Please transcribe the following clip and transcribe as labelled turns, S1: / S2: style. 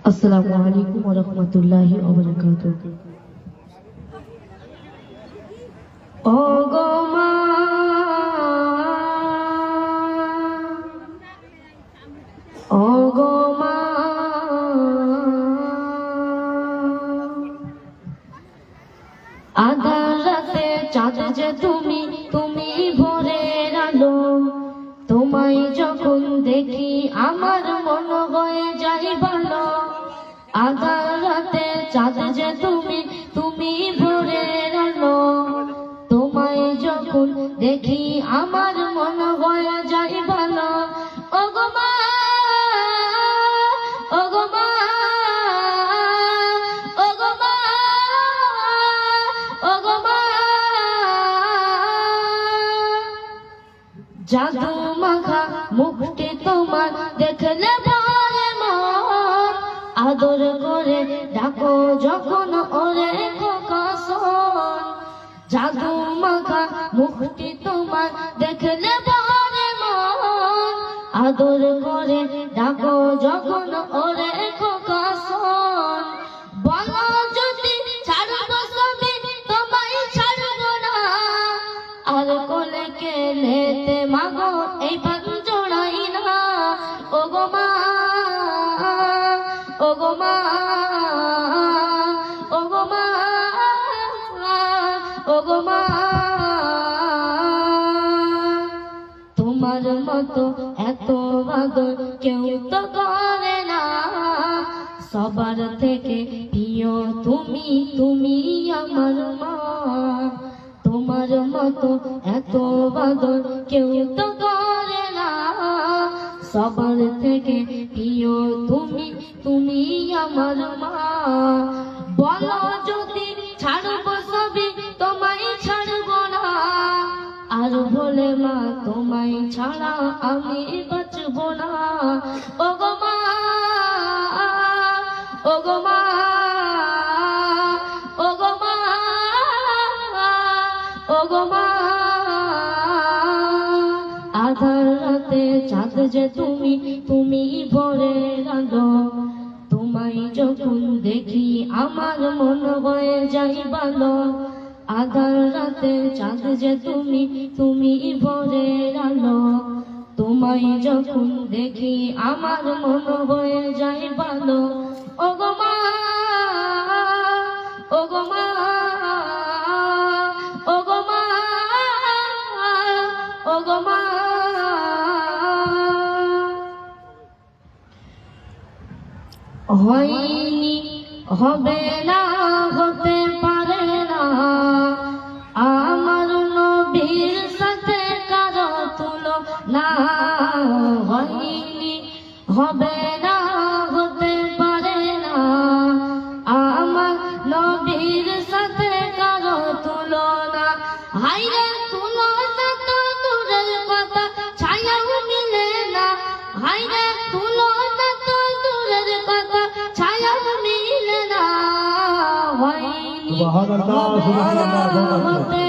S1: আসসালামু আলাইকুম ওয়া রাহমাতুল্লাহি ওয়া বারাকাতুহু। ও গো মা, ও গো মা, আধার রাতে চাঁদ যে তুমি, তুমি ভোরের আলো। তোমায় যখন দেখি আমার মন হয়ে যায় ভালো। আধার রাতে চাঁদ যে তুমি, তুমি ভোরের আলো। তোমায় যখন দেখি আমার মন হয়ে যায় ভালো। ও গো মা, ও গো মা, ও গো মা, ও গো মা, জাদু মাখা মুখটি তোমার দেখলে ভরে মন। আদর করে ডাকো যখন ওরে খোকা শোন। জাদু মাখা মুখটি তোমার দেখলে ভরে মন। আদর করে ডাকো যখন ওরে খোকা শোন। বলো যদি ছাড়বো সবই তোমায় ছাড়বো না। আর কোলে কেলেতে মাগো এই বান জোড়াই না। ও গো মা, ও গো মা, ও গো মা, ও গো মা, তোমার মতো এত আদর কেউ তো করে না। সবার থেকে প্রিয় তুমি, তুমি আমার মা। তোমার মতো এত আদর কেউ তো করে না। সবার থেকে প্রিয় তুমি, তুমি আমার মা। বলো যদি ছাড়বো সবই তোমায় ছাড়বো না। আর বলে মা তোমায় ছাড়া আমি বাঁচবো না। ও গো মা, ও গো মা, ও গো মা, ও গো মা, আধার রাতে চাঁদ যে তুমি, তুমি ভোরের আলো। তোমায় যখন দেখি আমার মন হয়ে যায় ভালো। আধার রাতে চাঁদ যে তুমি, তুমি ভোরের আলো। তোমায় যখন দেখি আমার মন হয়ে যায় ভালো। ও গো মা, ও গো মা, ও গো মা, ও গো মা, হয়নি, হবে না, হতে পারে না আমার নবীর সাথে কারো তুলনা। হয়নি, হবে না, হতে পারে না আমার নবীর সাথে কারো তুলনা। হায়রে তুলনা তো দূরের কথা, ছায়াও মিলে না। হায়রে তুলনা তো দূরের কথা, ছায়াও মিলে না। হয়নি, হবে না, হতে